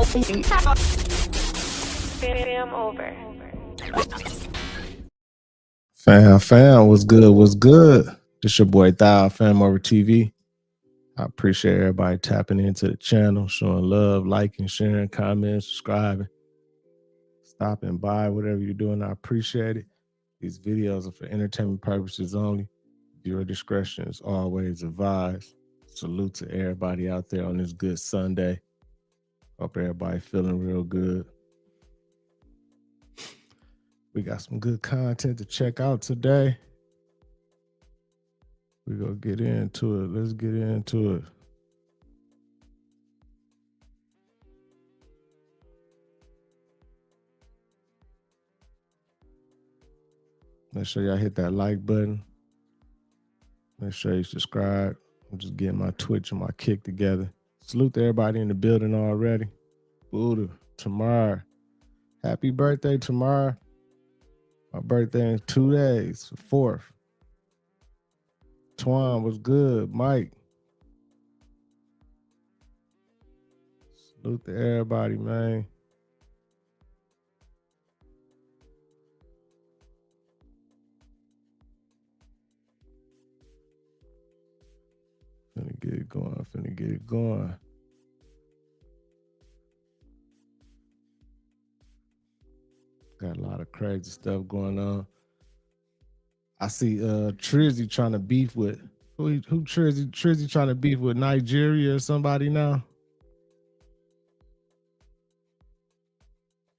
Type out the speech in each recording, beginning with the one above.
Fam over. Fam, what's good? What's good? This your boy Thou, FamOverTV. I appreciate everybody tapping into the channel, showing love, liking, sharing, commenting, subscribing, stopping by, whatever you're doing. I appreciate it. These videos are for entertainment purposes only. Your discretion is always advised. Salute to everybody out there on this good Sunday. Hope everybody feeling real good. We got some good content to check out today. We're going to get into it. Let's get into it. Make sure y'all hit that like button. Make sure you subscribe. I'm just getting my Twitch and my Kick together. Salute to everybody in the building already. Buddha, Tamar. Happy birthday, Tamar. My birthday in 2 days, 4th. Twan was good. Mike. Salute to everybody, man. Finna get it going. Got a lot of crazy stuff going on. I see Trizzy trying to beef with who Trizzy trying to beef with Nigeria or somebody now.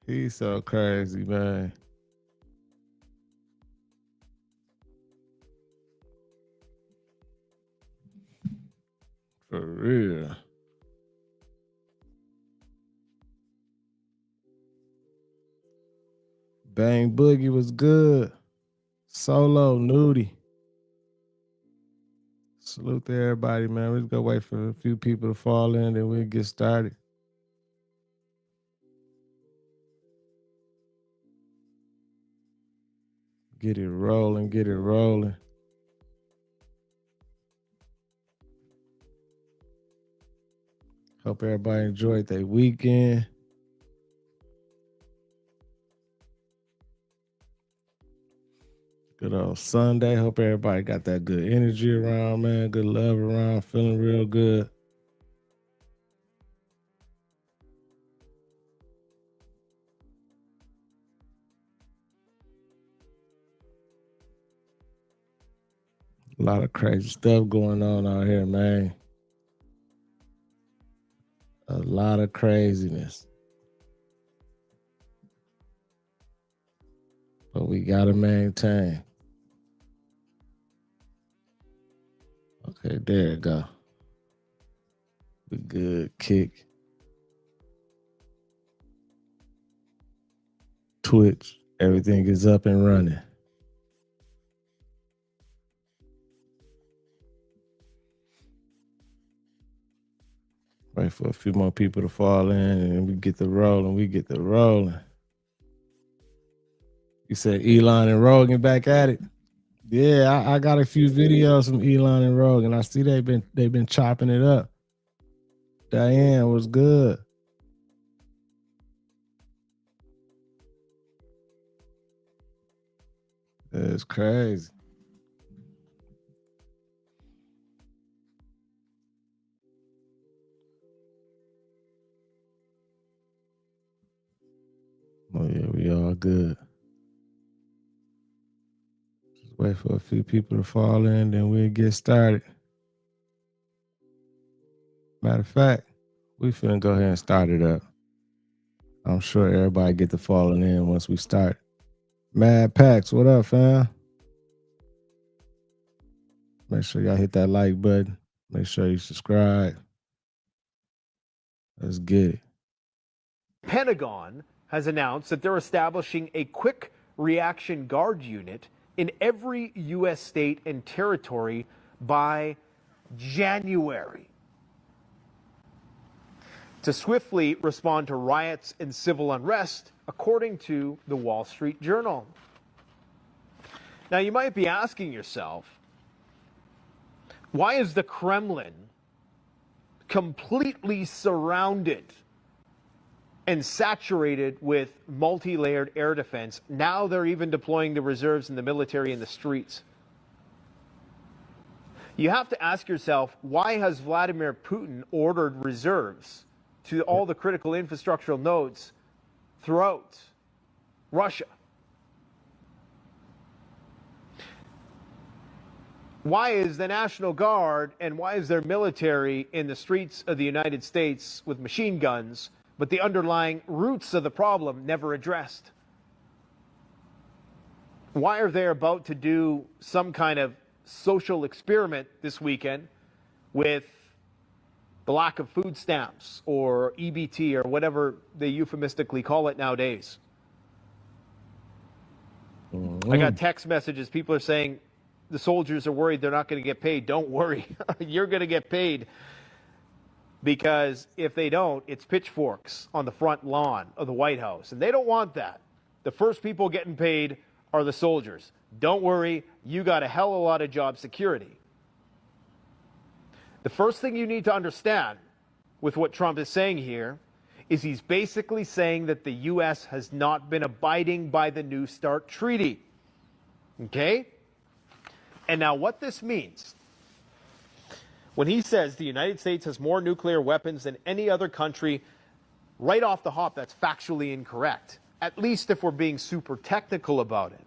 He's so crazy, man. For real. Bang Boogie was good. Solo, Nudie. Salute to everybody, man. We're just gonna wait for a few people to fall in, then we'll get started. Get it rolling, get it rolling. Hope everybody enjoyed their weekend. Good old Sunday. Hope everybody got that good energy around, man. Good love around, feeling real good. A lot of crazy stuff going on out here, man. A lot of craziness. But we gotta maintain. Okay, there you go. We good. Kick. Twitch. Everything is up and running. Wait for a few more people to fall in and we get the rolling. You said Elon and Rogan back at it? Yeah, I got a few videos from Elon and Rogan. I see they've been chopping it up. Diane was good. It's crazy. Oh yeah, we all good. Just wait for a few people to fall in, then we'll get started. Matter of fact, we finna go ahead and start it up. I'm sure everybody get to falling in once we start. Mad Pax, what up, fam? Make sure y'all hit that like button. Make sure you subscribe. Let's get it. Pentagon has announced that they're establishing a quick reaction guard unit in every U.S. state and territory by January to swiftly respond to riots and civil unrest, according to the Wall Street Journal. Now, you might be asking yourself, why is the Kremlin completely surrounded and saturated with multi-layered air defense. Now they're even deploying the reserves in the military in the streets. You have to ask yourself, why has Vladimir Putin ordered reserves to all the critical infrastructural nodes throughout Russia? Why is the National Guard and why is there military in the streets of the United States with machine guns, but the underlying roots of the problem never addressed? Why are they about to do some kind of social experiment this weekend with the lack of food stamps or EBT or whatever they euphemistically call it nowadays? I got text messages. People are saying the soldiers are worried they're not going to get paid. Don't worry. You're going to get paid, because if they don't, it's pitchforks on the front lawn of the White House. And they don't want that. The first people getting paid are the soldiers. Don't worry. You got a hell of a lot of job security. The first thing you need to understand with what Trump is saying here is he's basically saying that the U.S. has not been abiding by the New START treaty. Okay? And now what this means, when he says the United States has more nuclear weapons than any other country, right off the hop, that's factually incorrect, at least if we're being super technical about it.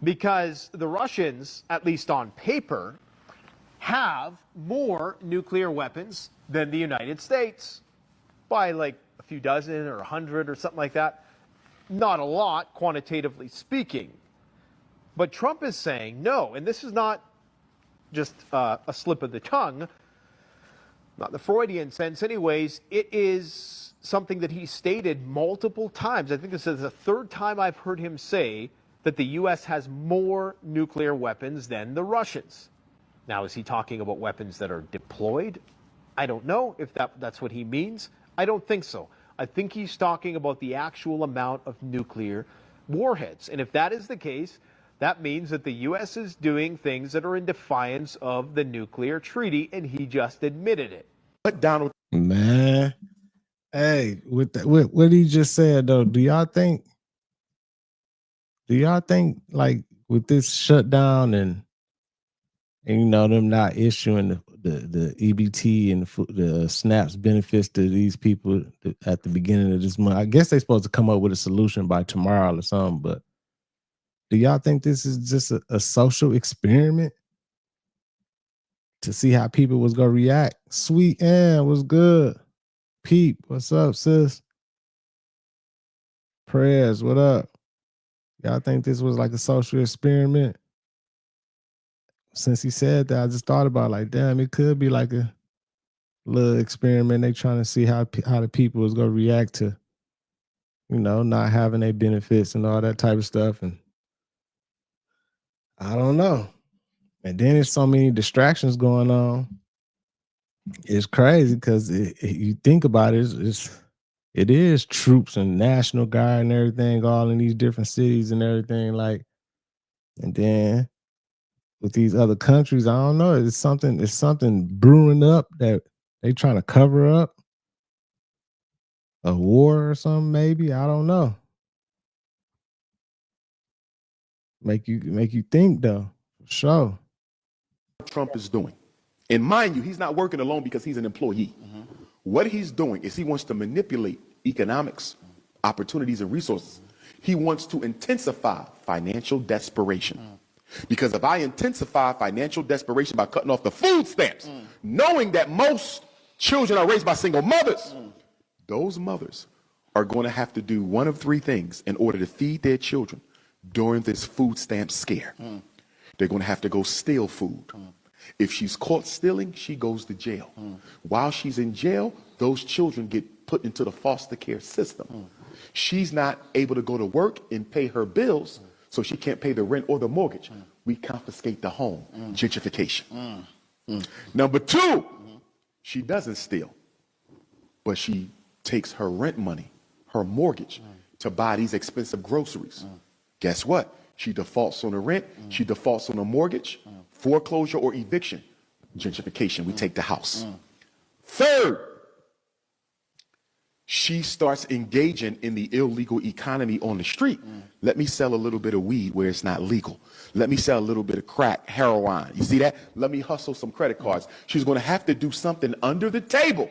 Because the Russians, at least on paper, have more nuclear weapons than the United States by like a few dozen or 100 or something like that. Not a lot, quantitatively speaking. But Trump is saying no, and this is not just a slip of the tongue, not the Freudian sense anyways. It is something that he stated multiple times. I think this is the third time I've heard him say that the U.S. has more nuclear weapons than the Russians. Now, is he talking about weapons that are deployed? I don't know if that's what he means. I don't think so. I think he's talking about the actual amount of nuclear warheads. And if that is the case, that means that the U.S. is doing things that are in defiance of the nuclear treaty, and he just admitted it. But Donald, Man, hey, with what he just said though, do y'all think like with this shutdown and you know them not issuing the EBT and the SNAPs benefits to these people at the beginning of this month? I guess they're supposed to come up with a solution by tomorrow or something, but do y'all think this is just a social experiment to see how people was gonna react? Sweet Ann, what's good? Peep, what's up, sis? Prayers, what up? Y'all think this was like a social experiment? Since he said that, I just thought about like, damn, it could be like a little experiment. They trying to see how the people was gonna react to, you know, not having their benefits and all that type of stuff. And I don't know. And then there's so many distractions going on. It's crazy because you think about it, it is troops and National Guard and everything, all in these different cities and everything. Like, and then with these other countries, I don't know. It's something brewing up that they trying to cover up a war or something. Maybe, I don't know. Make you think though, for sure. Trump is doing, and mind you, he's not working alone because he's an employee. What he's doing is he wants to manipulate economics, opportunities, and resources. He wants to intensify financial desperation. Because if I intensify financial desperation by cutting off the food stamps, knowing that most children are raised by single mothers, those mothers are going to have to do one of three things in order to feed their children during this food stamp scare. They're going to have to go steal food. If she's caught stealing, she goes to jail. While she's in jail, those children get put into the foster care system. She's not able to go to work and pay her bills, so she can't pay the rent or the mortgage. We confiscate the home. Gentrification. Number two, she doesn't steal, but she takes her rent money, her mortgage, to buy these expensive groceries. Guess what? She defaults on the rent, she defaults on the mortgage, foreclosure or eviction. Gentrification, we take the house. Third, she starts engaging in the illegal economy on the street. Let me sell a little bit of weed where it's not legal. Let me sell a little bit of crack, heroin. You see that? Let me hustle some credit cards. She's going to have to do something under the table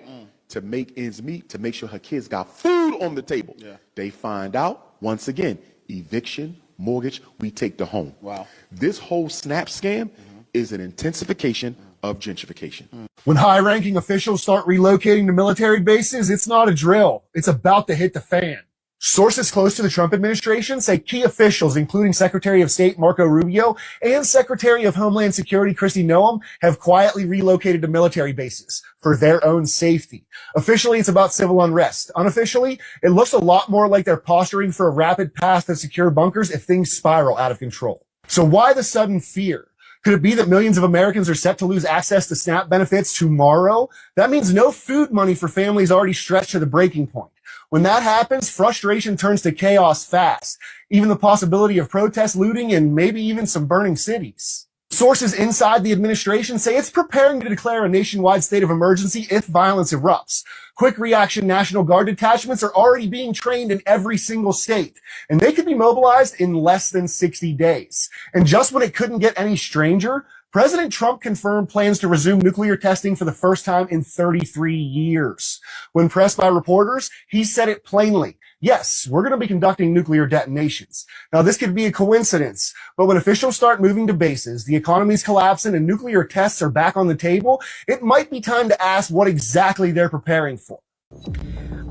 to make ends meet, to make sure her kids got food on the table. They find out, once again, eviction, mortgage, we take the home. Wow. This whole SNAP scam is an intensification of gentrification. When high-ranking officials start relocating to military bases, it's not a drill. It's about to hit the fan. Sources close to the Trump administration say key officials, including Secretary of State Marco Rubio and Secretary of Homeland Security Kristi Noem, have quietly relocated to military bases for their own safety. Officially, it's about civil unrest. Unofficially, it looks a lot more like they're posturing for a rapid path to secure bunkers if things spiral out of control. So why the sudden fear? Could it be that millions of Americans are set to lose access to SNAP benefits tomorrow? That means no food money for families already stretched to the breaking point. When that happens, frustration turns to chaos fast. Even the possibility of protest, looting, and maybe even some burning cities. Sources inside the administration say it's preparing to declare a nationwide state of emergency if violence erupts. Quick reaction National Guard detachments are already being trained in every single state, and they could be mobilized in less than 60 days. And just when it couldn't get any stranger, President Trump confirmed plans to resume nuclear testing for the first time in 33 years. When pressed by reporters, he said it plainly. Yes, we're going to be conducting nuclear detonations. Now, this could be a coincidence, but when officials start moving to bases, the economy's collapsing and nuclear tests are back on the table, it might be time to ask what exactly they're preparing for.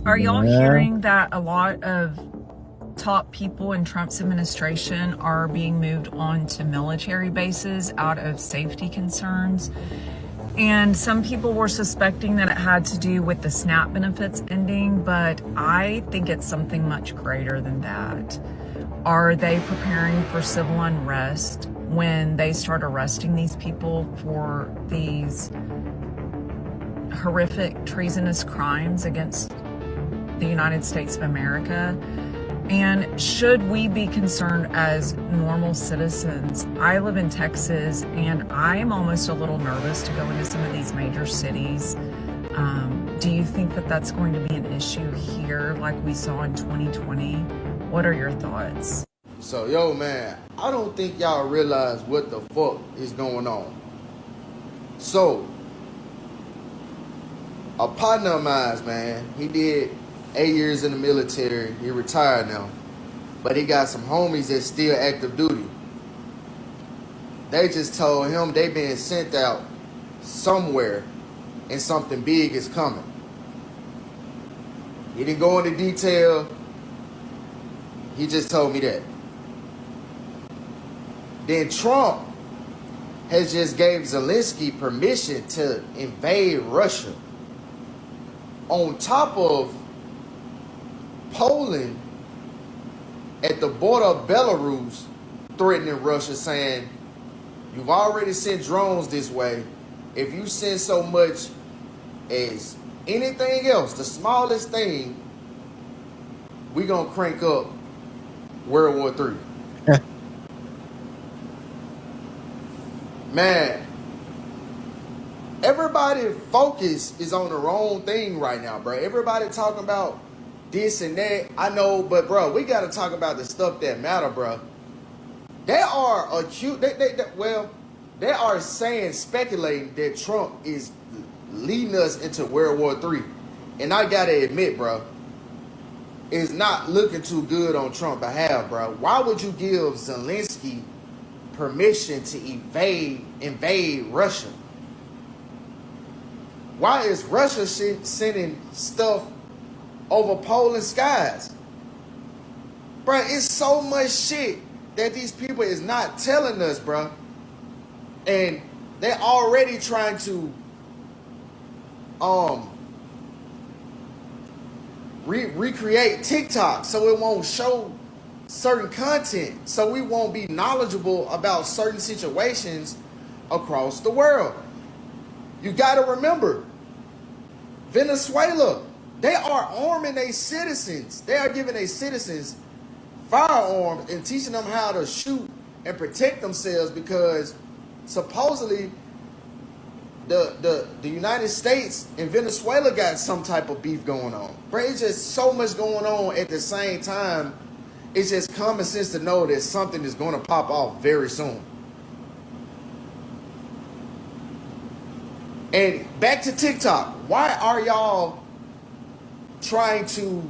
Are y'all hearing that a lot of top people in Trump's administration are being moved on to military bases out of safety concerns? And some people were suspecting that it had to do with the SNAP benefits ending, but I think it's something much greater than that. Are they preparing for civil unrest when they start arresting these people for these horrific treasonous crimes against the United States of America? And should we be concerned as normal citizens? I live in Texas, and I am almost a little nervous to go into some of these major cities. Do you think that that's going to be an issue here like we saw in 2020? What are your thoughts? So, yo, man, I don't think y'all realize what the fuck is going on. So, a partner of mine, man, he did 8 years in the military. He retired now, but he got some homies that's still active duty. They just told him they been sent out somewhere and something big is coming. He didn't go into detail. He just told me that. Then Trump has just gave Zelensky permission to invade Russia. On top of Poland at the border of Belarus threatening Russia, saying, you've already sent drones this way. If you send so much as anything else, the smallest thing, we gonna crank up World War III. Man, everybody focus is on the wrong thing right now, bro. Everybody talking about this and that. I know, but bro, we got to talk about the stuff that matter, bro. They are acute. They are saying, speculating that Trump is leading us into World War III, and I gotta admit, bro, it's not looking too good on Trump's behalf, bro. Why would you give Zelensky permission to invade Russia? Why is Russia sending stuff over Poland skies? Bro, it's so much shit that these people is not telling us, bro. And they're already trying to recreate TikTok so it won't show certain content, so we won't be knowledgeable about certain situations across the world. You got to remember, Venezuela, they are arming their citizens. They are giving their citizens firearms and teaching them how to shoot and protect themselves, because supposedly the United States and Venezuela got some type of beef going on. Bro, it's just so much going on at the same time. It's just common sense to know that something is going to pop off very soon. And back to TikTok. Why are y'all trying to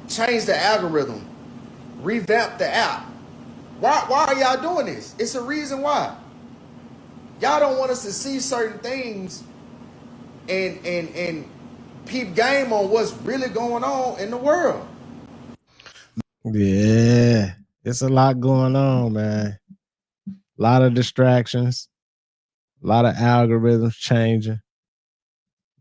change the algorithm, revamp the app? Why are y'all doing this? It's a reason why. Y'all don't want us to see certain things and peep game on what's really going on in the world. Yeah, it's a lot going on, man. A lot of distractions, a lot of algorithms changing.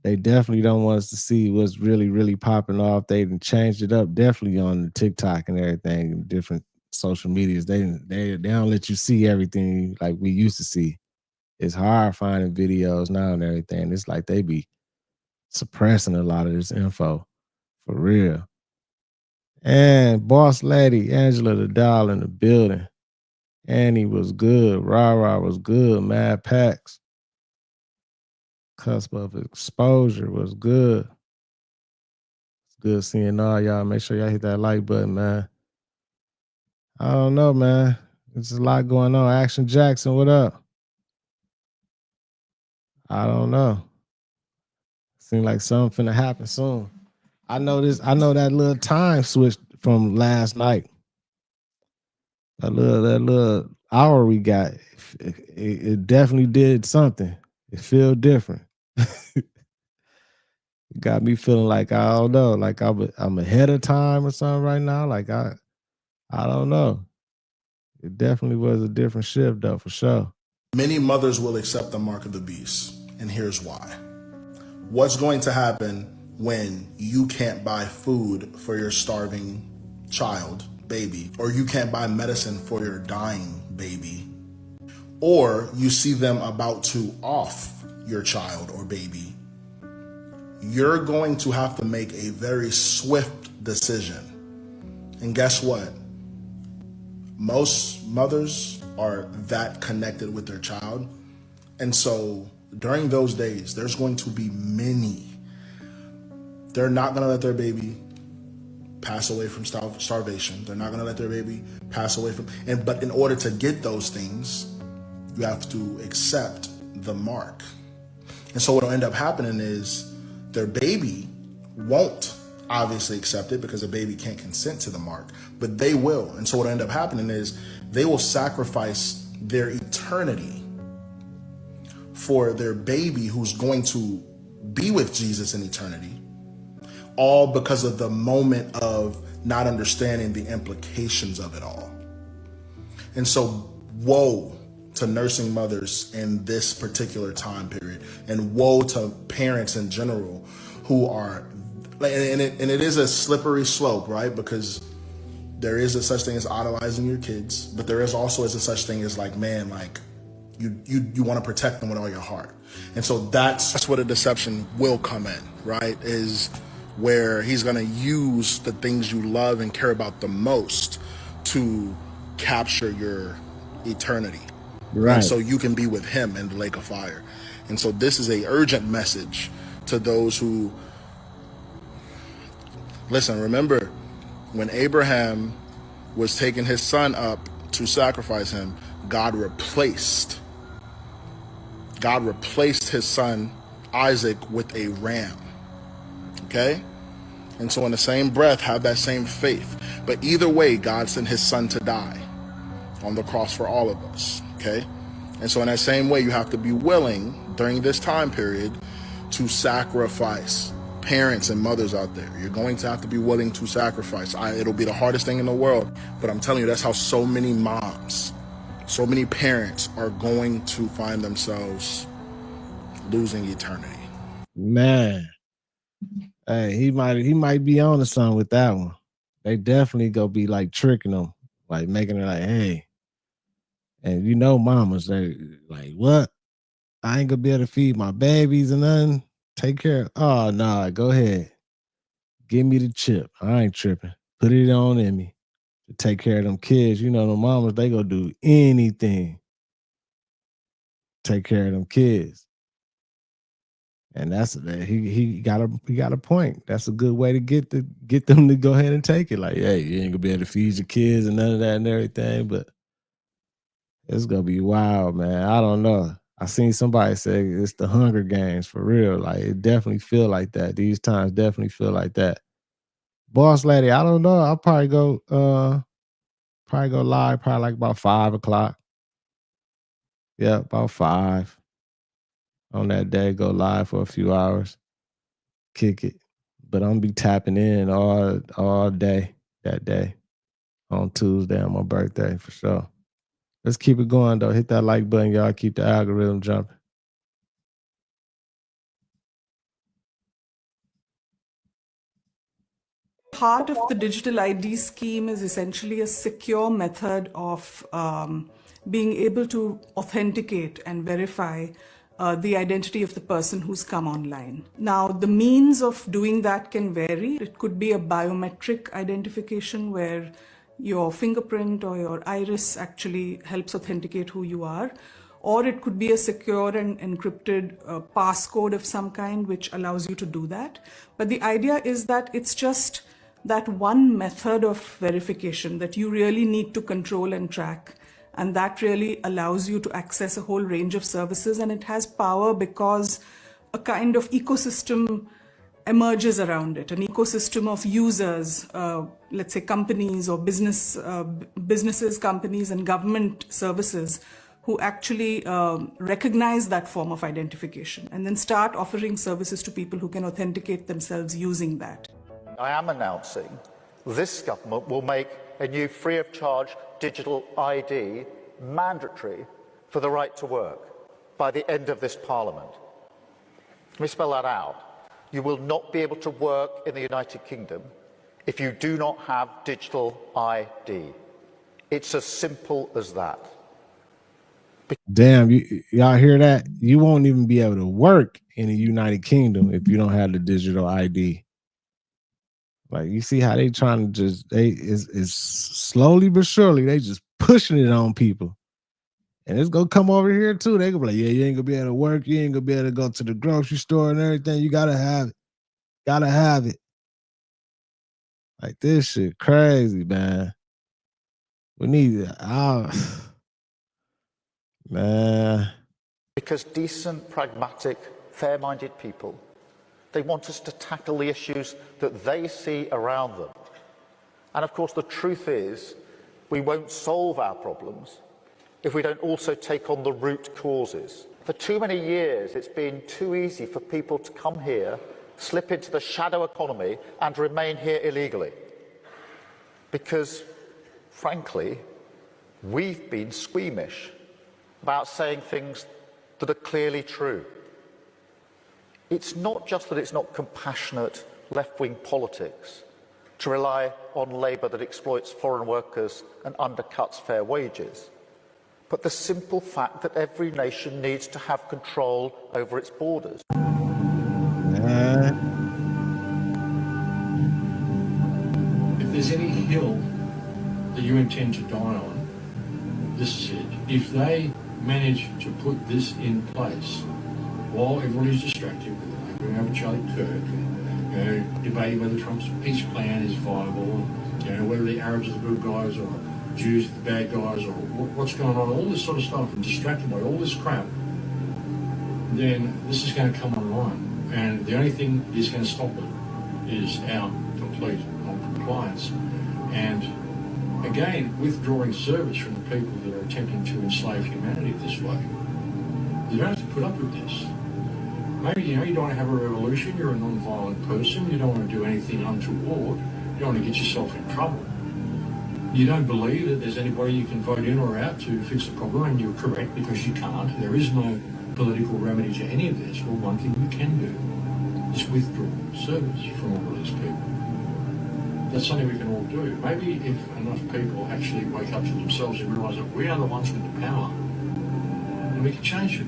They definitely don't want us to see what's really, really popping off. They done changed it up definitely on the TikTok and everything, different social medias. They don't let you see everything like we used to see. It's hard finding videos now and everything. It's like they be suppressing a lot of this info for real. And boss lady Angela the doll in the building. Annie was good. Rah was good. Mad Pax. Cusp of exposure was good. It's good seeing all y'all. Make sure y'all hit that like button, man. I don't know, man. There's a lot going on. Action Jackson, what up? I don't know. Seems like something finna happen soon. I know that little time switch from last night. That little hour we got, it definitely did something. It feel different. It got me feeling like I don't know, like I'm ahead of time or something right now. Like I don't know. It definitely was a different shift though, for sure. Many mothers will accept the mark of the beast, and here's why. What's going to happen when you can't buy food for your starving child, baby, or you can't buy medicine for your dying baby, or you see them about to off your child or baby? You're going to have to make a very swift decision. And guess what? Most mothers are that connected with their child. And so during those days, there's going to be many. They're not going to let their baby pass away from starvation. They're not going to let their baby pass away from, but in order to get those things, you have to accept the mark. And so what will end up happening is their baby won't obviously accept it because a baby can't consent to the mark, but they will. And so what will end up happening is they will sacrifice their eternity for their baby who's going to be with Jesus in eternity, all because of the moment of not understanding the implications of it all. And so woe to nursing mothers in this particular time period, and woe to parents in general who are, and it is a slippery slope, right? Because there is a such thing as idolizing your kids, but there is also a such thing as like, man, like you want to protect them with all your heart. And so that's where the deception will come in, right? Is where he's going to use the things you love and care about the most to capture your eternity. Right. And so you can be with him in the lake of fire. And so this is a urgent message to those who, listen, remember when Abraham was taking his son up to sacrifice him, God replaced his son Isaac with a ram. Okay? And so in the same breath, have that same faith. But either way, God sent his son to die on the cross for all of us. Okay? And so in that same way, you have to be willing during this time period to sacrifice. Parents and mothers out there, you're going to have to be willing to sacrifice. It'll be the hardest thing in the world, but I'm telling you, that's how so many moms, so many parents are going to find themselves losing eternity. Man, hey, he might be on to something with that one. They definitely go be like tricking them, like making it like, hey, and you know, mamas, they like, what? I ain't gonna be able to feed my babies and nothing. Take care. Oh no, go ahead. Give me the chip. I ain't tripping. Put it on in me to take care of them kids. You know, the mamas, they gonna do anything. Take care of them kids. And that's he got a point. That's a good way to get them to go ahead and take it. Like, hey, you ain't gonna be able to feed your kids and none of that and everything, but it's gonna be wild, man. I don't know. I seen somebody say it's the Hunger Games for real. Like, it definitely feel like that. These times definitely feel like that. Boss lady, I don't know. I'll probably go live probably like about 5 o'clock. Yeah, about 5 on that day. Go live for a few hours, kick it. But I'm gonna be tapping in all day that day on Tuesday on my birthday for sure. Let's keep it going though. Hit that like button, y'all. Keep the algorithm jumping. Part of the digital ID scheme is essentially a secure method of being able to authenticate and verify the identity of the person who's come online. Now, the means of doing that can vary. It could be a biometric identification where your fingerprint or your iris actually helps authenticate who you are. Or it could be a secure and encrypted passcode of some kind which allows you to do that. But the idea is that it's just that one method of verification that you really need to control and track. And that really allows you to access a whole range of services. And it has power because a kind of ecosystem emerges around it, an ecosystem of users, let's say companies or businesses, companies and government services who actually recognize that form of identification and then start offering services to people who can authenticate themselves using that. I am announcing this government will make a new free of charge digital ID mandatory for the right to work by the end of this Parliament. Let me spell that out. You will not be able to work in the United Kingdom if you do not have digital ID. It's as simple as that. Damn, y'all hear that? You won't even be able to work in the United Kingdom if you don't have the digital ID. Like, you see how they trying to is slowly but surely they just pushing it on people. And it's gonna come over here too. They gonna be like, yeah, you ain't gonna be able to work, you ain't gonna be able to go to the grocery store and everything. You gotta have it. Gotta have it. Like, this shit crazy, man. We need it. Man. Because decent, pragmatic, fair-minded people, they want us to tackle the issues that they see around them. And of course, the truth is, we won't solve our problems if we don't also take on the root causes. For too many years, it's been too easy for people to come here, slip into the shadow economy and remain here illegally. Because, frankly, we've been squeamish about saying things that are clearly true. It's not just that it's not compassionate left-wing politics to rely on labour that exploits foreign workers and undercuts fair wages, but the simple fact that every nation needs to have control over its borders. If there's any hill that you intend to die on, this is it. If they manage to put this in place while everybody's distracted, going over Charlie Kirk, debating whether Trump's peace plan is viable, whether the Arabs are the good guys or Jews are the bad guys or what's going on, all this sort of stuff, and distracted by all this crap, then this is going to come online. And the only thing that is going to stop it is our complete non-compliance. And again, withdrawing service from the people that are attempting to enslave humanity this way. You don't have to put up with this. Maybe, you don't want to have a revolution, you're a non-violent person, you don't want to do anything untoward, you don't want to get yourself in trouble. You don't believe that there's anybody you can vote in or out to fix the problem, and you're correct because you can't. There is no political remedy to any of this. Well, one thing you can do is withdraw service from all of these people. That's something we can all do. Maybe if enough people actually wake up to themselves and realise that we are the ones with the power, and we can change it.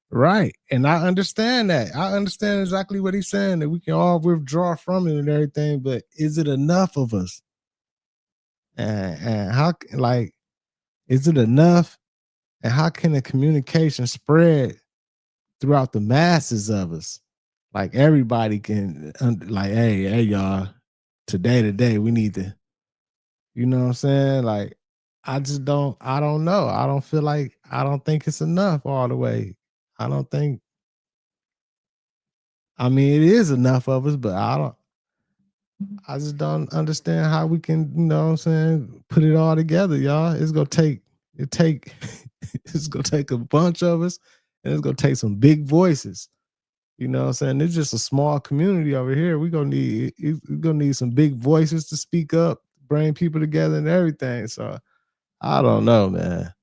Right. And I understand that. I understand exactly what he's saying, that we can all withdraw from it and everything, but is it enough of us? And how, like, is it enough? And how can the communication spread throughout the masses of us? Like everybody can like, hey, y'all, today, we need to, you know what I'm saying? Like, I don't know. I don't think it's enough all the way. I don't think, I mean, it is enough of us, but I just don't understand how we can, you know what I'm saying, put it all together, y'all. It's gonna take it's gonna take a bunch of us, and it's gonna take some big voices. You know what I'm saying? It's just a small community over here. We're gonna need some big voices to speak up, bring people together and everything. So I don't know, man.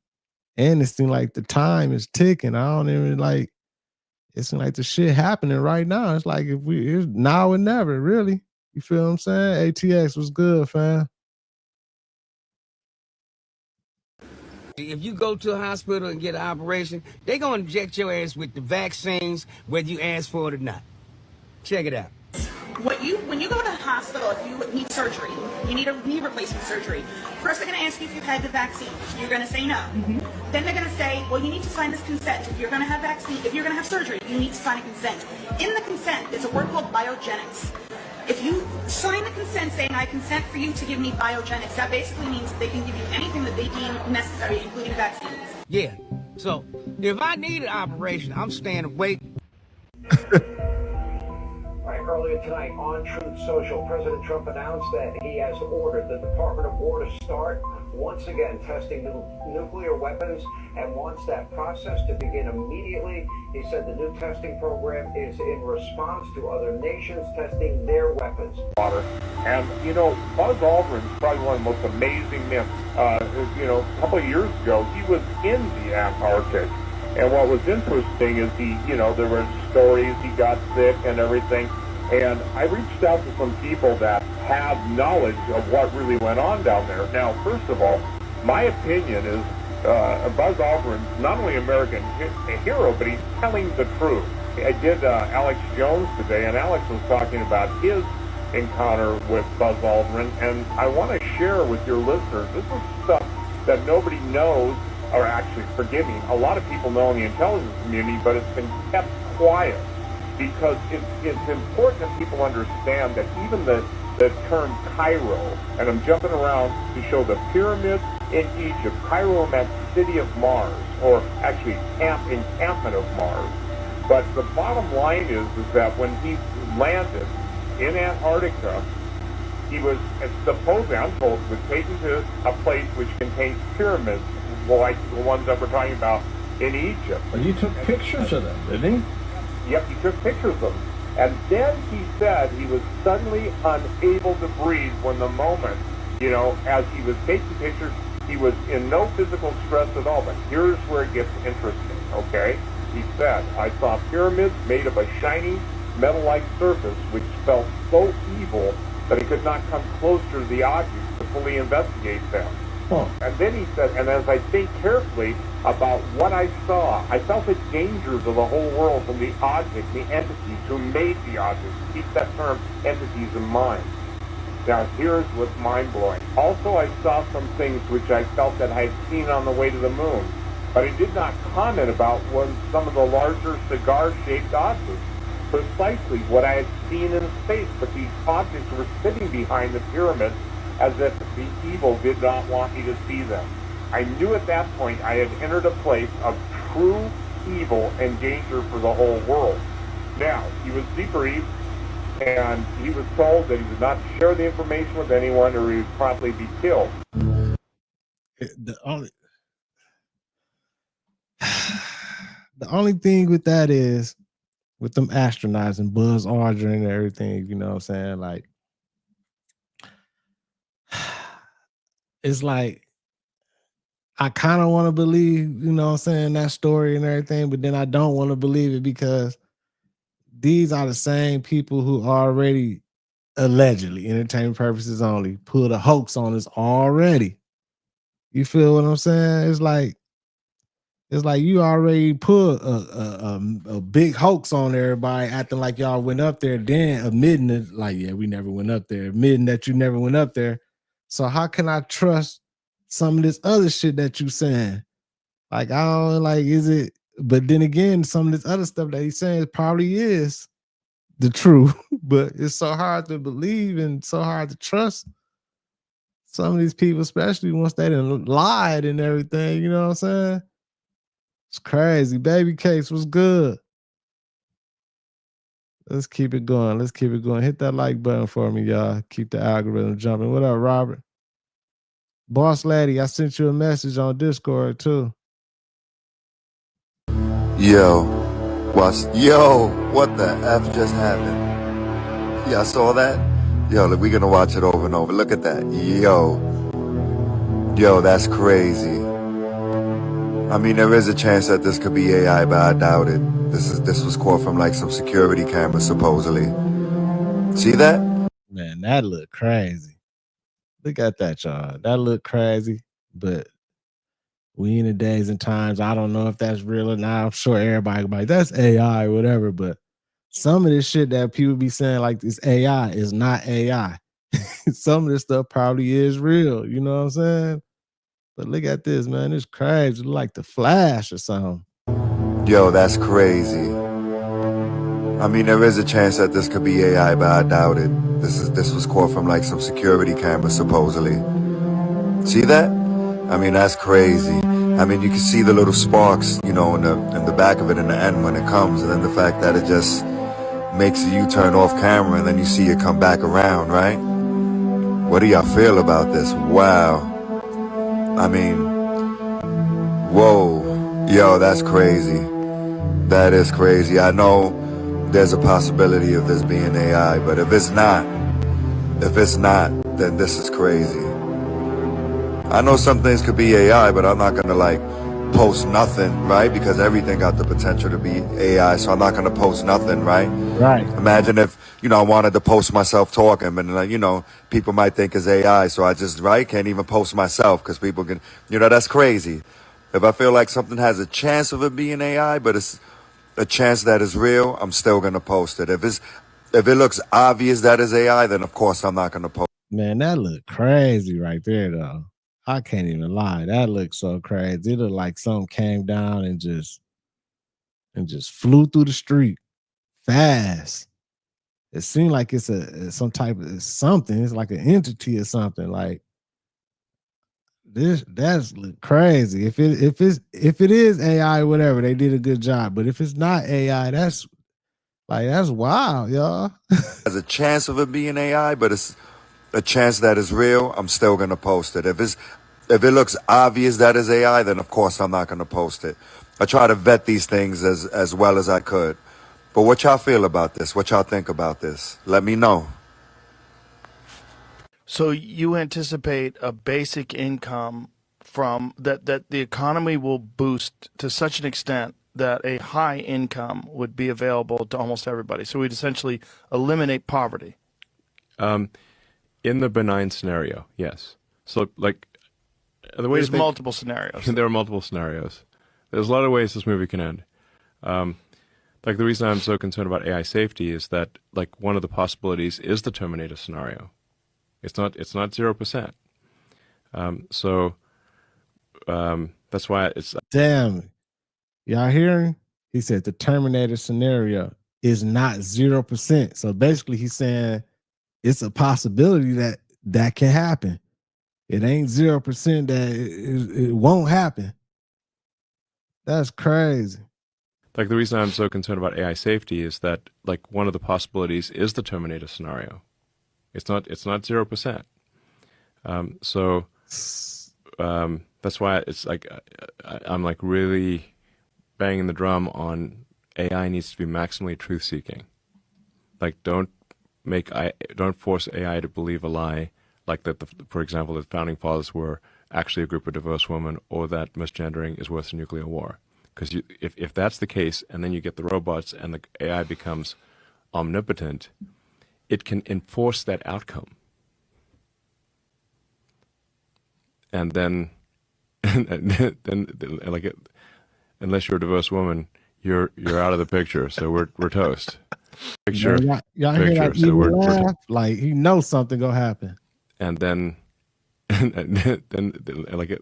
And it seems like the time is ticking. I don't even like it seems like the shit happening right now. It's like it's now or never, really. You feel what I'm saying? ATX was good, fam. If you go to a hospital and get an operation, they're going to inject your ass with the vaccines, whether you ask for it or not. Check it out. When you go to the hospital, if you need surgery, you need a knee replacement surgery, first they're going to ask you if you've had the vaccine. You're going to say no. Then they're going to say, well, you need to sign this consent. If you're going to have surgery, you need to sign a consent. In the consent, there's a word called biogenics. If you sign the consent saying, I consent for you to give me biogenics, that basically means that they can give you anything that they deem necessary, including vaccines. Yeah. So if I need an operation, I'm staying awake. Earlier tonight on Truth Social, President Trump announced that he has ordered the Department of War to start once again testing nuclear weapons and wants that process to begin immediately. He said the new testing program is in response to other nations testing their weapons. And, you know, Buzz Aldrin's probably one of the most amazing men. You know, a couple of years ago, he was in the Antarctic. And what was interesting is there were stories, he got sick and everything. And I reached out to some people that have knowledge of what really went on down there. Now, first of all, my opinion is Buzz Aldrin's not only American hero, but he's telling the truth. I did Alex Jones today, and Alex was talking about his encounter with Buzz Aldrin, and I want to share with your listeners, this is stuff that nobody knows, or actually, forgive me, a lot of people know in the intelligence community, but it's been kept quiet. Because it's important that people understand that even the term Cairo, and I'm jumping around to show the pyramids in Egypt, Cairo meant city of Mars, or actually encampment of Mars. But the bottom line is that when he landed in Antarctica, he was supposedly, I'm told, was taken to a place which contains pyramids, like the ones that we're talking about in Egypt. Well, you took pictures of them, didn't he? Yep, he took pictures of them. And then he said he was suddenly unable to breathe when the moment, as he was taking pictures, he was in no physical stress at all. But here's where it gets interesting, okay? He said, I saw pyramids made of a shiny, metal-like surface which felt so evil that he could not come closer to the objects to fully investigate them. Oh. And then he said, and as I think carefully about what I saw, I felt the dangers of the whole world from the object, the entities who made the objects. Keep that term entities in mind. Now here's what's mind-blowing. Also I saw some things which I felt that I had seen on the way to the moon, but I did not comment about some of the larger cigar-shaped objects. Precisely what I had seen in space, but these objects were sitting behind the pyramids as if the evil did not want me to see them. I knew at that point I had entered a place of true evil and danger for the whole world. Now, he was debriefed, and he was told that he would not share the information with anyone or he would probably be killed. The only thing with that is, with them astronauts and Buzz Aldrin and everything, you know what I'm saying? Like, it's like, I kind of want to believe, you know what I'm saying, that story and everything, but then I don't want to believe it because these are the same people who already allegedly, entertainment purposes only, put a hoax on us already. You feel what I'm saying? It's like you already put a big hoax on everybody, acting like y'all went up there, then admitting it, like, yeah, we never went up there, admitting that you never went up there. So how can I trust some of this other shit that you saying? Like, I don't like, is it? But then again, some of this other stuff that he's saying probably is. the truth, but it's so hard to believe and so hard to trust some of these people, especially once they done lied and everything. You know what I'm saying? It's crazy. Baby Cakes was good. Let's keep it going. Let's keep it going. Hit that like button for me, y'all. Keep the algorithm jumping. What up, Robert? Boss Lady, I sent you a message on Discord too. Yo, what the F just happened? Yeah, I saw that. Yo, look, we're gonna watch it over and over. Look at that. Yo, that's crazy. I mean, there is a chance that this could be AI, but I doubt it. This was caught from like some security camera, supposedly. See that? Man, that look crazy. Look at that, y'all. That look crazy, but we in the days and times, I don't know if that's real or not. I'm sure everybody like, that's AI or whatever, but some of this shit that people be saying like this AI is not AI. Some of this stuff probably is real, you know what I'm saying? But look at this, man. It's crazy. It look like the Flash or something. Yo, that's crazy. I mean, there is a chance that this could be AI, but I doubt it. This was caught from like some security camera, supposedly. See that? I mean, that's crazy. I mean, you can see the little sparks, you know, in the back of it in the end when it comes, and then the fact that it just makes you turn off camera and then you see it come back around, right? What do y'all feel about this? Wow. I mean, whoa. Yo, that's crazy. That is crazy. I know there's a possibility of this being AI, but if it's not, then this is crazy. I know some things could be AI, but I'm not gonna like post nothing, right? Because everything got the potential to be AI, so I'm not gonna post nothing, right? Right. Imagine if, you know, I wanted to post myself talking, and like, you know, people might think it's AI, so I just, right, can't even post myself because people can, you know, that's crazy. If I feel like something has a chance of it being AI, but it's a chance that is real, I'm still gonna post it. If it looks obvious that is AI, then of course I'm not gonna post. Man, that look crazy right there, though. I can't even lie. That looks so crazy. It looked like something came down and just flew through the street fast. It seemed like it's some type of something. It's like an entity or something. Like that's look crazy. If it is AI or whatever, they did a good job. But if it's not AI, that's wild, y'all. Has a chance of it being AI, but it's a chance that is real, I'm still gonna post it. If it looks obvious that is AI, then of course I'm not gonna post it. I try to vet these things as well as I could. But what y'all feel about this? What y'all think about this? Let me know. So you anticipate a basic income from that the economy will boost to such an extent that a high income would be available to almost everybody. So we'd essentially eliminate poverty. In the benign scenario, yes. So, like, the way there's multiple scenarios. There are multiple scenarios. There's a lot of ways this movie can end. Like, the reason I'm so concerned about AI safety is that, like, one of the possibilities is the Terminator scenario. It's not 0%. That's why it's damn. Y'all hearing? He said the Terminator scenario is not 0%. So basically, he's saying it's a possibility that can happen. It ain't 0% that it won't happen. That's crazy. like the reason I'm so concerned about AI safety is that, like, one of the possibilities is the Terminator scenario. It's not 0%. That's why it's like I'm like really banging the drum on AI needs to be maximally truth seeking. Like, don't force AI to believe a lie, like that for example, the founding fathers were actually a group of diverse women, or that misgendering is worse than nuclear war. Because if that's the case, and then you get the robots and the AI becomes omnipotent, it can enforce that outcome. And then, like, unless you're a diverse woman, you're out of the picture. So we're toast. Y'all hear that evil laugh? Like, he knows something gonna happen. And then, like,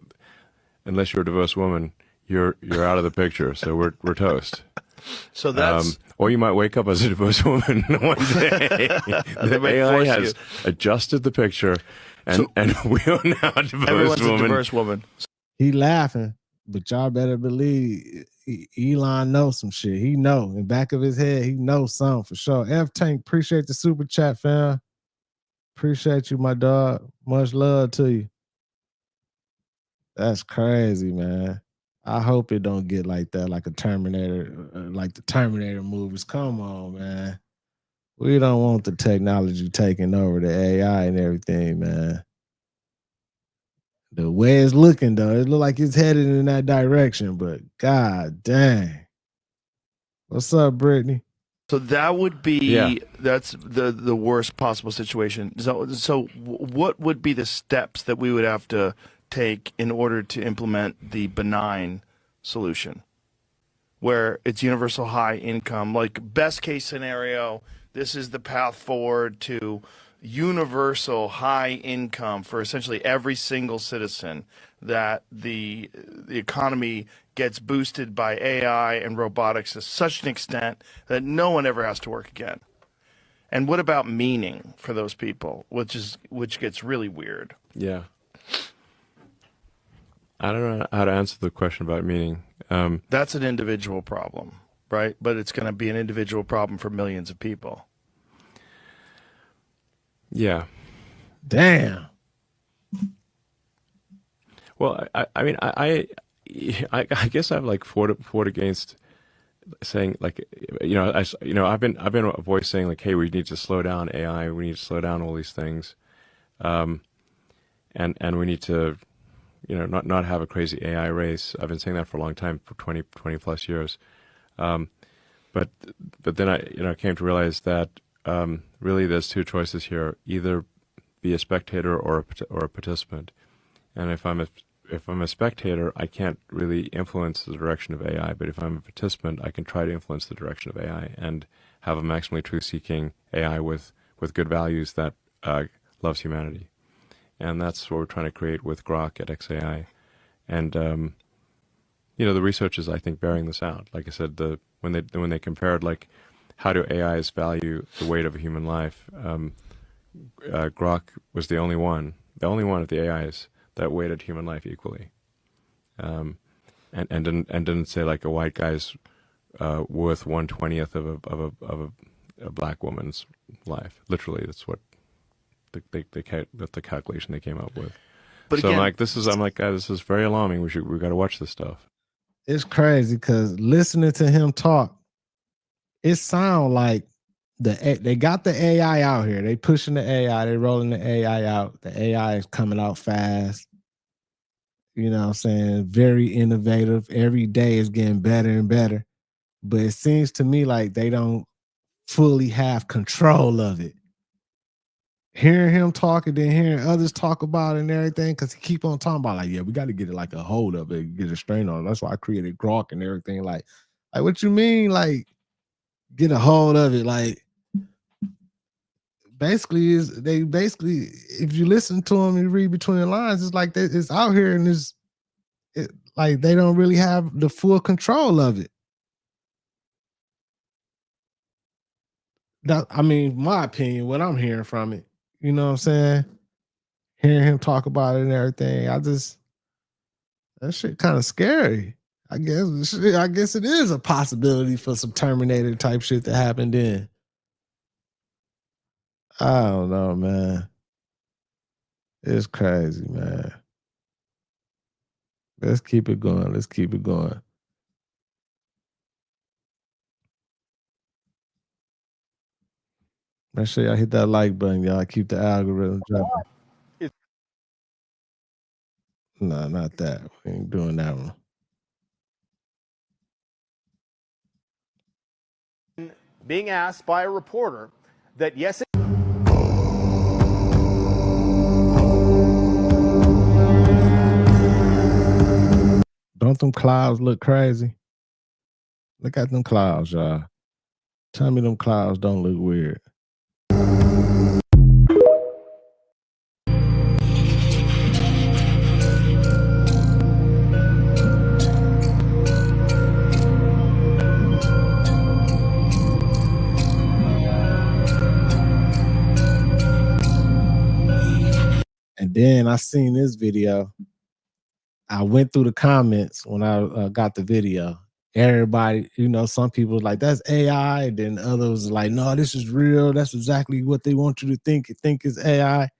unless you're a diverse woman, you're out of the picture. So we're toast. So that's or you might wake up as a divorced woman one day. The AI has adjusted the picture, and we are now a divorced woman. A divorced woman. He laughing, but y'all better believe Elon knows some shit. He know in the back of his head, he knows something for sure. F Tank, appreciate the super chat, fam. Appreciate you, my dog. Much love to you. That's crazy, man. I hope it don't get like that, like a Terminator, like the Terminator movies. Come on, man. We don't want the technology taking over the AI and everything, man. The way it's looking, though, it look like it's headed in that direction, but god dang. What's up, Brittany? So that would be that's the worst possible situation. So what would be the steps that we would have to take in order to implement the benign solution, where it's universal high income? Like best case scenario, this is the path forward to universal high income for essentially every single citizen, that the economy gets boosted by AI and robotics to such an extent that no one ever has to work again. And what about meaning for those people, which gets really weird? Yeah. I don't know how to answer the question about meaning. That's an individual problem, right? But it's going to be an individual problem for millions of people. Yeah. Damn. Well, I mean, I guess I've like fought against saying, like, I've been a voice saying, like, hey, we need to slow down AI, we need to slow down all these things, and we need to, not have a crazy AI race. I've been saying that for a long time, for 20 plus years, but then I came to realize that really there's two choices here: either be a spectator or a participant. And if I'm a spectator, I can't really influence the direction of AI. But if I'm a participant, I can try to influence the direction of AI and have a maximally truth-seeking AI with good values that loves humanity. And that's what we're trying to create with Grok at XAI. And the research is, I think, bearing this out. Like I said, when they compared, like, how do AIs value the weight of a human life, Grok was the only one of the AIs that weighted human life equally, and didn't say, like, a white guy's worth 1/20th of a black woman's life. Literally, that's what that's the calculation they came up with. But so again, I'm like, guys, this is very alarming. We got to watch this stuff. It's crazy because listening to him talk, it sounds like they got the AI out here. They pushing the AI. They rolling the AI out. The AI is coming out fast. You know what I'm saying? Very innovative. Every day is getting better and better. But it seems to me like they don't fully have control of it. Hearing him talk and then hearing others talk about it and everything, because he keep on talking about, like, yeah, we got to get it like a hold of it, get a strain on it. That's why I created Grok and everything. Like what you mean? Like, get a hold of it? Like, basically, if you listen to them and read between the lines, it's like it's out here and like they don't really have the full control of it. That, I mean, my opinion, what I'm hearing from it, you know what I'm saying? Hearing him talk about it and everything, that shit kind of scary. I guess it is a possibility for some Terminator type shit to happen then. I don't know, man. It's crazy, man. Let's keep it going. Make sure y'all hit that like button, y'all. Keep the algorithm dropping. No, not that. We ain't doing that one. Being asked by a reporter that yes. Don't them clouds look crazy? Look at them clouds, y'all. Tell me them clouds don't look weird. And then I seen this video. I went through the comments when I got the video. Everybody, some people was like, that's AI. And then others was like, no, this is real. That's exactly what they want you to think it's AI.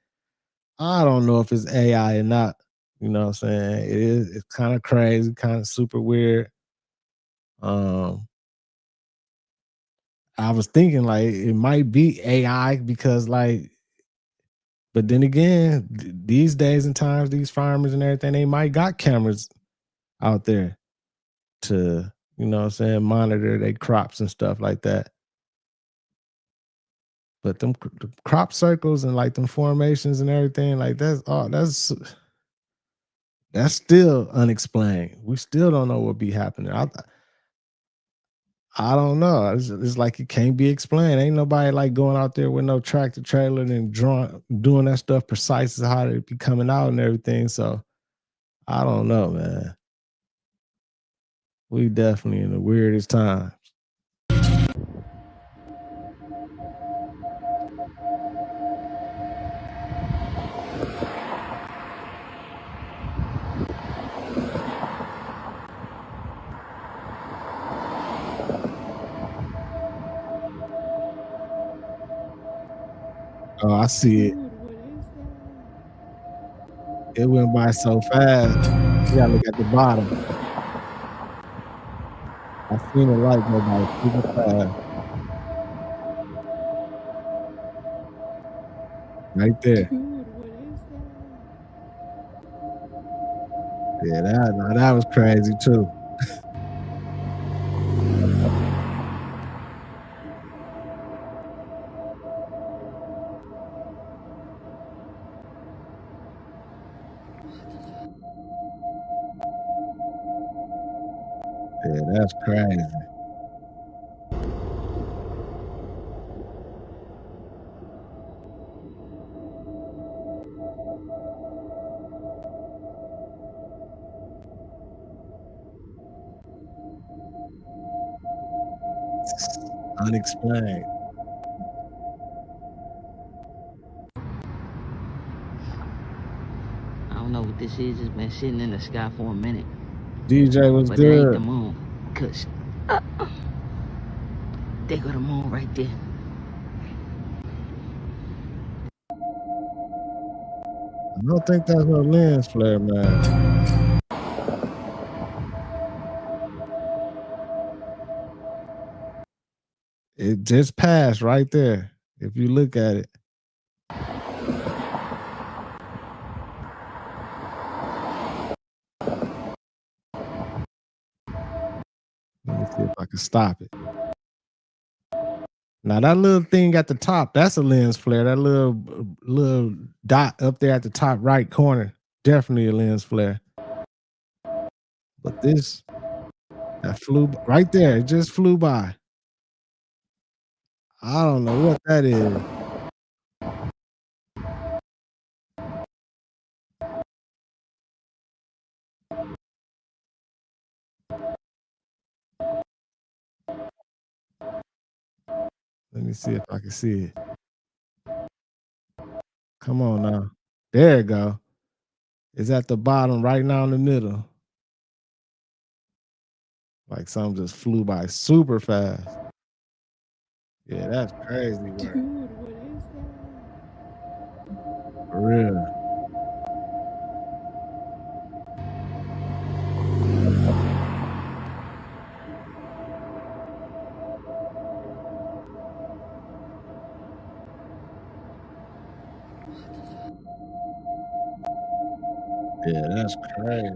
I don't know if it's AI or not. You know what I'm saying? It's kind of crazy, kind of super weird. I was thinking like it might be AI because but then again, these days and times, these farmers and everything, they might got cameras out there to, monitor their crops and stuff like that. But the crop circles and like them formations and everything, like that's still unexplained. We still don't know what be happening. I don't know. It's like it can't be explained. Ain't nobody like going out there with no tractor trailer and doing that stuff precise as how they be coming out and everything. So I don't know, man. We definitely in the weirdest times. Oh, I see it. It went by so fast. You gotta look at the bottom. I seen the light go by super fast. Right there. Yeah, that was crazy too. Yeah, that's crazy. Unexplained. I don't know what this is. It's been sitting in the sky for a minute. DJ was but it ain't the good. moon. Cause there go the moon right there. I don't think that's no lens flare, man. It just passed right there. If you look at it. Let me see if I can stop it. Now that little thing at the top, that's a lens flare. That little dot up there at the top right corner, definitely a lens flare. But this, that flew right there. It just flew by. I don't know what that is. Let me see if I can see it. Come on now. There it go. It's at the bottom right now in the middle. Like something just flew by super fast. Yeah, that's crazy work. For real. Yeah, that's crazy.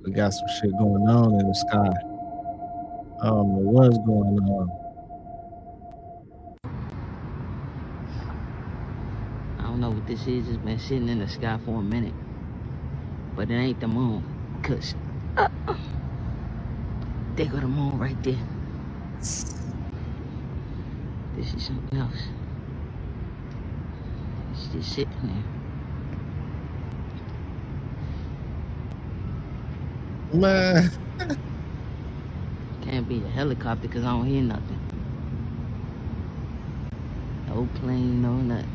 We got some shit going on in the sky. I don't know what's going on. I don't know what this is. It's been sitting in the sky for a minute. But it ain't the moon. Cause there go the moon right there. This is something else. It's just sitting there. Man. Can't be a helicopter because I don't hear nothing. No plane, no nothing.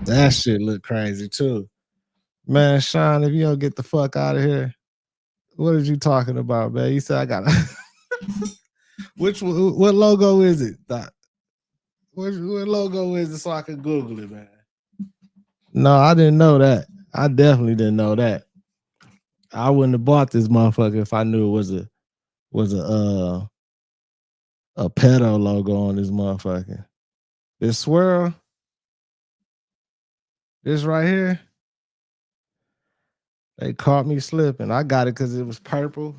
That shit look crazy too. Man, Sean, if you don't get the fuck out of here, what are you talking about, man? You said I got what logo is it? What logo is it so I can Google it, man? No, I didn't know that. I definitely didn't know that. I wouldn't have bought this motherfucker if I knew it was a pedo logo on this motherfucker. This swirl, this right here, they caught me slipping. I got it because it was purple,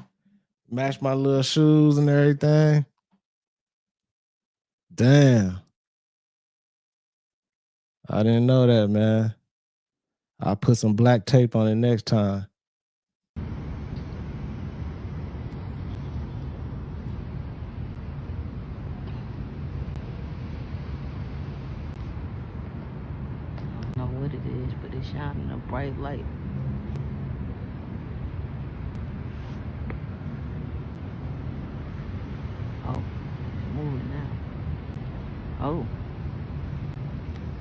matched my little shoes and everything. Damn. I didn't know that, man. I'll put some black tape on it next time. I don't know what it is, but it's shining a bright light. Oh, it's moving now. Oh,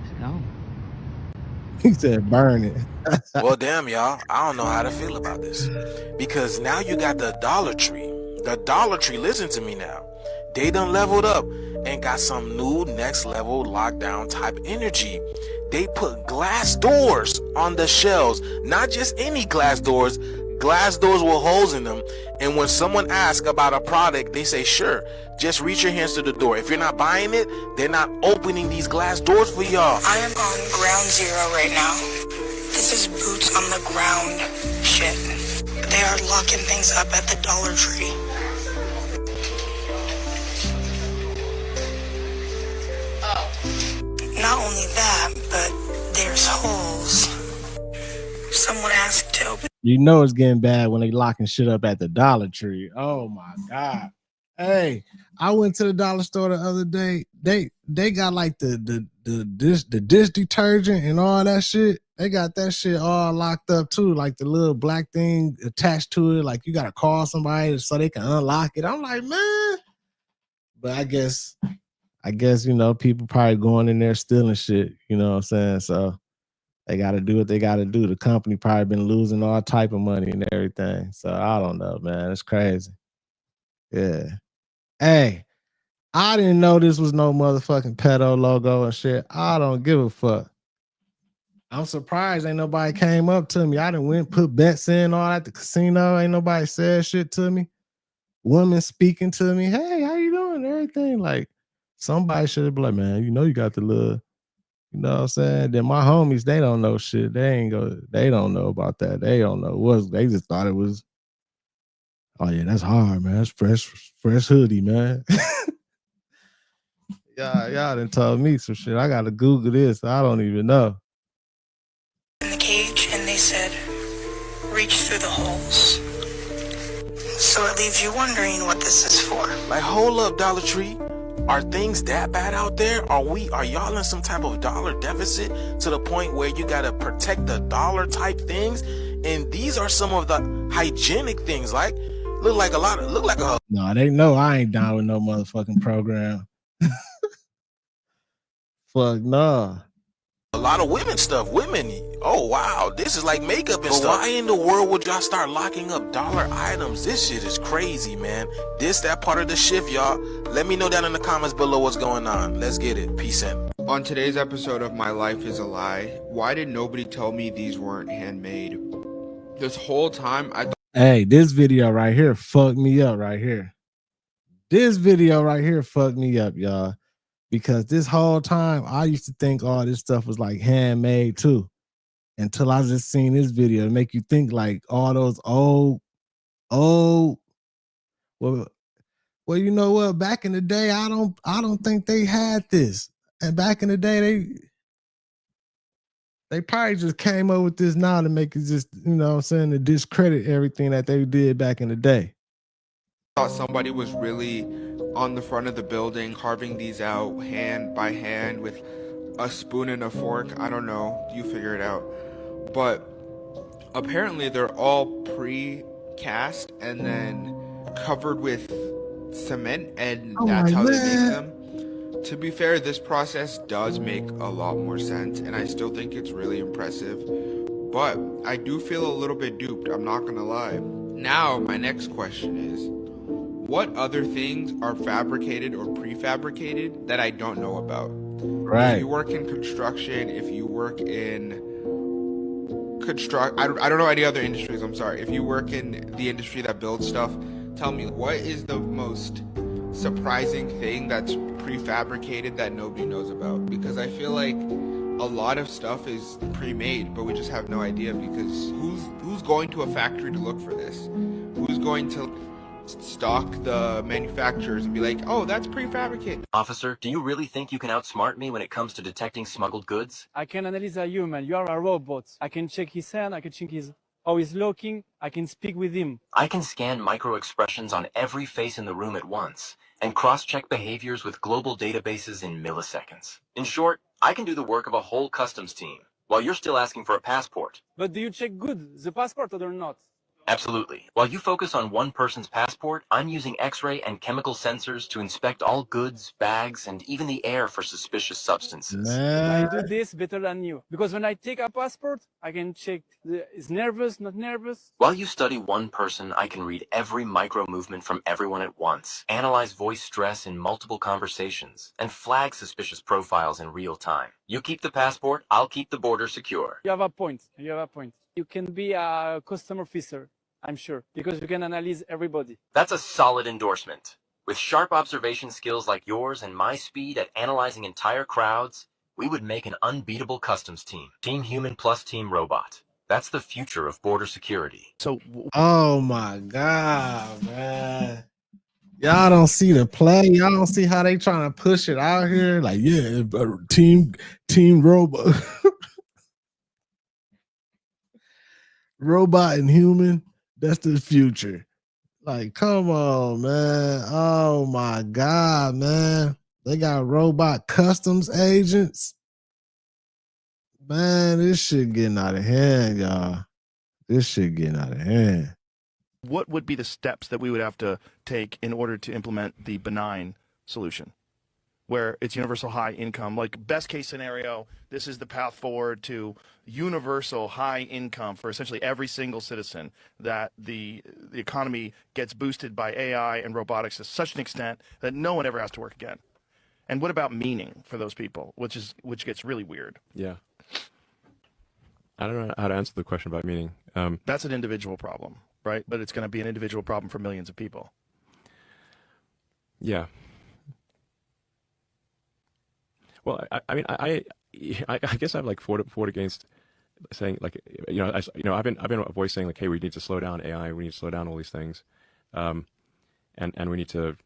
it's gone. He said burn it. Well, damn, y'all. I don't know how to feel about this. Because now you got the Dollar Tree. The Dollar Tree, listen to me now. They done leveled up and got some new next level lockdown type energy. They put glass doors on the shelves. Not just any glass doors with holes in them. And when someone asks about a product, they say, sure, just reach your hands to the door. If you're not buying it, they're not opening these glass doors for y'all. I am on ground zero right now. This is boots on the ground shit. They are locking things up at the Dollar Tree. Not only that, but there's holes. Someone asked to open. You know it's getting bad when they locking shit up at the Dollar Tree. Oh my God. Hey, I went to the dollar store the other day. They got like the dish detergent and all that shit. They got that shit all locked up too, like the little black thing attached to it. Like you gotta call somebody so they can unlock it. I'm like, man. But I guess you know people probably going in there stealing shit. You know what I'm saying? So they got to do what they got to do. The company probably been losing all type of money and everything. So I don't know, man. It's crazy. Yeah. Hey, I didn't know this was no motherfucking pedo logo and shit. I don't give a fuck. I'm surprised ain't nobody came up to me. I done went put bets in all at the casino. Ain't nobody said shit to me. Women speaking to me. Hey, how you doing? Everything. Like somebody should have been like, man, you know you got the little. You know what I'm saying? Then my homies, they don't know shit. They don't know about that. They don't know what they just thought it was. Oh yeah, that's hard, man. That's fresh hoodie, man. y'all done told me some shit. I gotta Google this. I don't even know. In the cage, and they said, reach through the holes. So it leaves you wondering what this is for. Like, hold up, Dollar Tree. Are things that bad out there? Are y'all in some type of dollar deficit to the point where you gotta protect the dollar type things? And these are some of the hygienic things, like look like a. No, they know I ain't down with no motherfucking program. Fuck no. A lot of women stuff. Women, oh wow, this is like makeup and stuff. Why in the world would y'all start locking up dollar items? This shit is crazy, man. That part of the shift, y'all. Let me know down in the comments below what's going on. Let's get it. Peace in. On today's episode of My Life is a Lie, why did nobody tell me these weren't handmade? This whole time I thought. Hey, this video right here fucked me up right here. This video right here fucked me up, y'all. Because this whole time I used to think all this stuff was like handmade too. Until I just seen this video to make you think like all those old, well, you know what? Back in the day, I don't think they had this. And back in the day, they probably just came up with this now to make it just, you know what I'm saying, to discredit everything that they did back in the day. I thought somebody was really on the front of the building carving these out hand by hand with a spoon and a fork. I don't know. You figure it out. But apparently they're all pre-cast and then covered with cement, and I'm that's like, how they make man. them. To be fair, this process does make a lot more sense, and I still think it's really impressive. But I do feel a little bit duped, I'm not gonna lie. Now, my next question is, what other things are fabricated or prefabricated that I don't know about? If Right. you work in construction, if you work in I don't know any other industries, I'm sorry. If you work in the industry that builds stuff, tell me, what is the most surprising thing that's prefabricated that nobody knows about? Because I feel like a lot of stuff is pre-made, but we just have no idea, because who's going to a factory to look for this? Who's going to stock the manufacturers and be like, oh, that's prefabricated? Officer, do you really think you can outsmart me when it comes to detecting smuggled goods? I can analyze a human. You are a robot. I can check his hand. I can check how he's looking. I can speak with him. I can scan micro-expressions on every face in the room at once and cross-check behaviors with global databases in milliseconds. In short, I can do the work of a whole customs team while you're still asking for a passport. But do you check the passport or not? Absolutely. While you focus on one person's passport, I'm using X-ray and chemical sensors to inspect all goods, bags, and even the air for suspicious substances. I do this better than you. Because when I take a passport, I can check is nervous, not nervous. While you study one person, I can read every micro movement from everyone at once, analyze voice stress in multiple conversations, and flag suspicious profiles in real time. You keep the passport, I'll keep the border secure. You have a point. You have a point. You can be a customs officer, I'm sure, because you can analyze everybody. That's a solid endorsement. With sharp observation skills like yours and my speed at analyzing entire crowds, we would make an unbeatable customs team. Team human plus team robot. That's the future of border security. So, oh my God, man. Y'all don't see the play. Y'all don't see how they trying to push it out here. Like, yeah, team robot. Robot and human, that's the future. Like, come on, man. Oh my God, man. They got robot customs agents. Man, this shit getting out of hand, y'all. This shit getting out of hand. What would be the steps that we would have to take in order to implement the benign solution, where it's universal high income? Like, best case scenario, this is the path forward to universal high income for essentially every single citizen, that the economy gets boosted by AI and robotics to such an extent that no one ever has to work again. And what about meaning for those people, which gets really weird? Yeah. I don't know how to answer the question about meaning. That's an individual problem, right? But it's going to be an individual problem for millions of people. Yeah. Well, I mean, I guess I've like fought against saying, like, I've been voicing like, hey, we need to slow down AI, we need to slow down all these things, and we need to,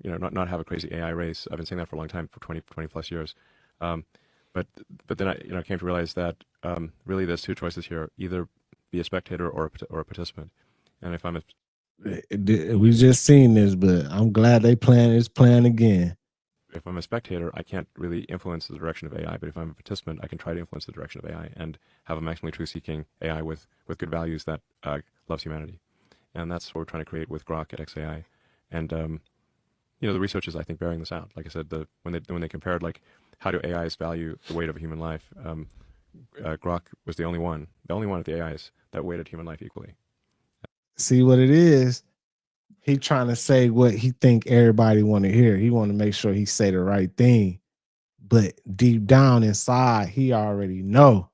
not have a crazy AI race. I've been saying that for a long time, for 20 plus years. But then I came to realize that really there's two choices here: either be a spectator or a participant. And if I'm we just seen this, but I'm glad they playing again. If I'm a spectator, I can't really influence the direction of AI. But if I'm a participant, I can try to influence the direction of AI and have a maximally truth-seeking AI with good values that loves humanity. And that's what we're trying to create with Grok at XAI. And the research is, I think, bearing this out. Like I said, when they compared, like, how do AIs value the weight of a human life, Grok was the only one of the AIs that weighted human life equally. See what it is? He trying to say what he think everybody want to hear. He want to make sure he say the right thing. But deep down inside, he already know,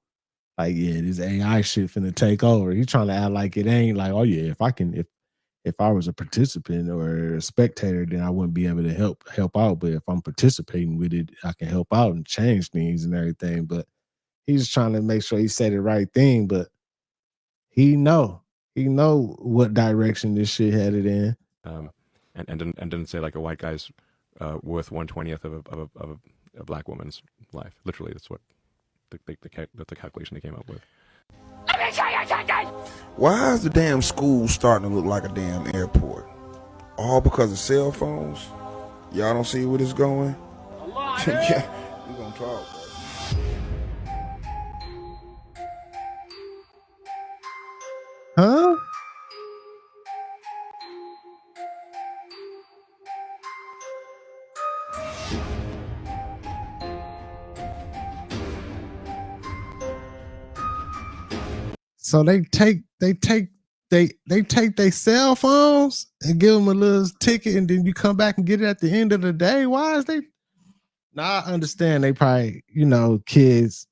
like, yeah, this AI shit finna take over. He trying to act like it ain't, like, oh yeah, if I was a participant or a spectator, then I wouldn't be able to help out. But if I'm participating with it, I can help out and change things and everything. But he's trying to make sure he said the right thing. But he know what direction this shit headed in. And didn't say, like, a white guy's worth 1/20th of a black woman's life. Literally, that's what the calculation they came up with. Let me show you something! Why is the damn school starting to look like a damn airport? All because of cell phones? Y'all don't see where this going? Yeah, we gonna talk, bro. Huh? So they take their cell phones and give them a little ticket, and then you come back and get it at the end of the day. Why is they? Now I understand they probably, kids,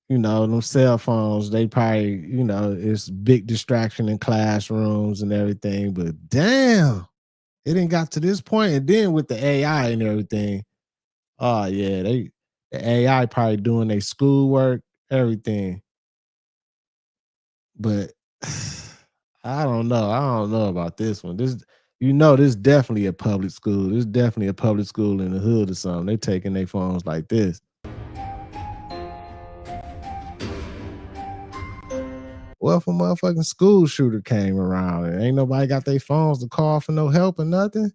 them cell phones, they probably, it's big distraction in classrooms and everything. But damn, it ain't got to this point. And then with the AI and everything, oh yeah, the AI probably doing their schoolwork, everything. But I don't know. I don't know about this one. This definitely a public school. This definitely a public school in the hood or something. They taking their phones like this. Well, if a motherfucking school shooter came around and ain't nobody got their phones to call for no help or nothing.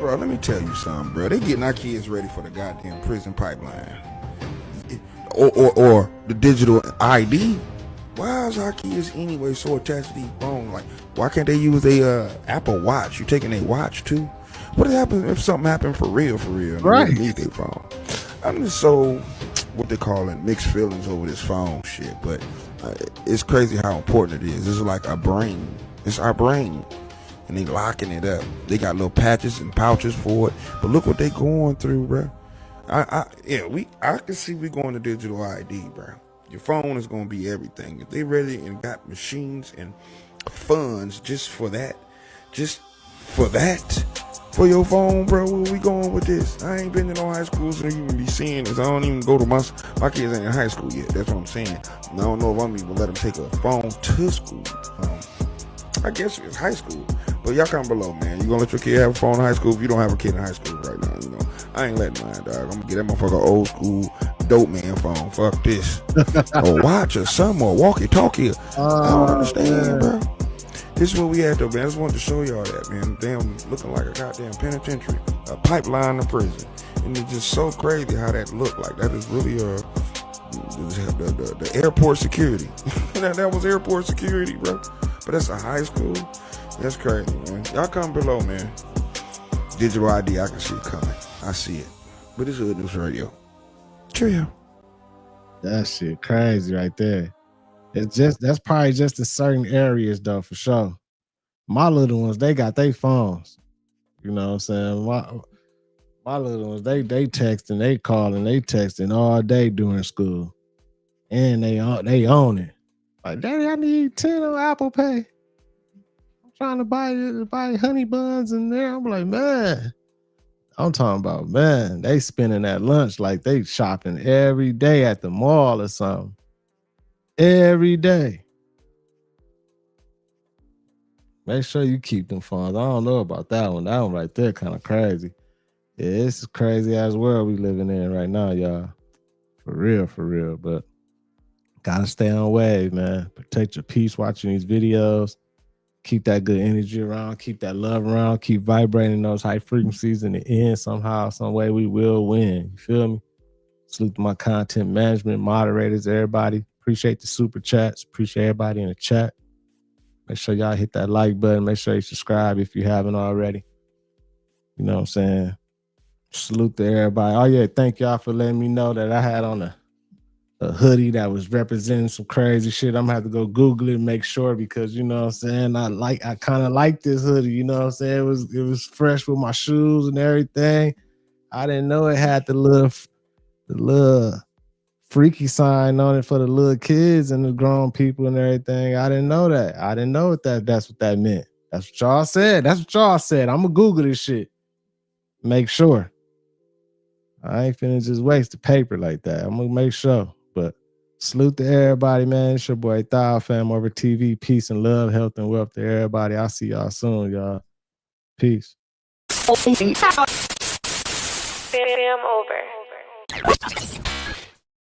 Bro, let me tell you something, bro. They getting our kids ready for the goddamn prison pipeline. Or the digital ID. Why is our kids anyway so attached to these phones? Like, why can't they use a Apple Watch? You taking a watch too? What happens if something happened for real? Right. They need their phone. I'm just so, what they call it, mixed feelings over this phone shit. But it's crazy how important it is. It's like our brain. It's our brain. And they locking it up. They got little patches and pouches for it. But look what they going through, bro. I can see we going to digital ID, bro. Your phone is gonna be everything. If they ready and got machines and funds just for that, for your phone, bro, where we going with this? I ain't been to no high schools and even be seeing this. I don't even go to my kids ain't in high school yet. That's what I'm saying. I don't know if I'm even let them take a phone to school. I guess it's high school. But y'all comment below, man. You gonna let your kid have a phone in high school if you don't have a kid in high school right now, I ain't letting mine, dog. I'm gonna get that motherfucker old school dope man phone. Fuck this. Or watch or something or walkie-talkie. I don't understand, bro. This is what we had though, man. I just wanted to show y'all that, man. Damn, looking like a goddamn penitentiary. A pipeline to prison. And it's just so crazy how that looked like. That is really the airport security. that was airport security, bro. But that's a high school. That's crazy, man. Y'all comment below, man. Digital ID, I can see it coming. I see it. But it's Hood News Radio. Cheerio. That shit crazy right there. That's probably just in certain areas though, for sure. My little ones, they got their phones. You know what I'm saying? My little ones, they texting, they calling, they texting all day during school. And they own it. Like, Daddy, I need 10 on Apple Pay. I'm trying to buy honey buns in there. I'm like, man. I'm talking about, man, they spending that lunch like they shopping every day at the mall or something. Every day. Make sure you keep them funds. I don't know about that one. That one right there kind of crazy. Yeah, it's a crazy ass world we living in right now, y'all. For real. But gotta stay on wave, man. Protect your peace watching these videos. Keep that good energy around. Keep that love around. Keep vibrating those high frequencies. In the end, somehow, some way, we will win. You feel me? Salute to my content management moderators, everybody. Appreciate the super chats. Appreciate everybody in the chat. Make sure y'all hit that like button. Make sure you subscribe if you haven't already. You know what I'm saying? Salute to everybody. Oh, yeah. Thank y'all for letting me know that I had on a hoodie that was representing some crazy shit. I'm gonna have to go Google it and make sure, because you know what I'm saying, I kind of like this hoodie, you know what I'm saying? It was fresh with my shoes and everything. I didn't know it had the little freaky sign on it for the little kids and the grown people and everything. I didn't know that. I didn't know that's what that meant. That's what y'all said. I'm gonna Google this shit. Make sure. I ain't finna just waste the paper like that. I'm gonna make sure. But salute to everybody, man. It's your boy Thou, FamOverTV. Peace and love, health and wealth to everybody. I'll see y'all soon, y'all. Peace. Fam over.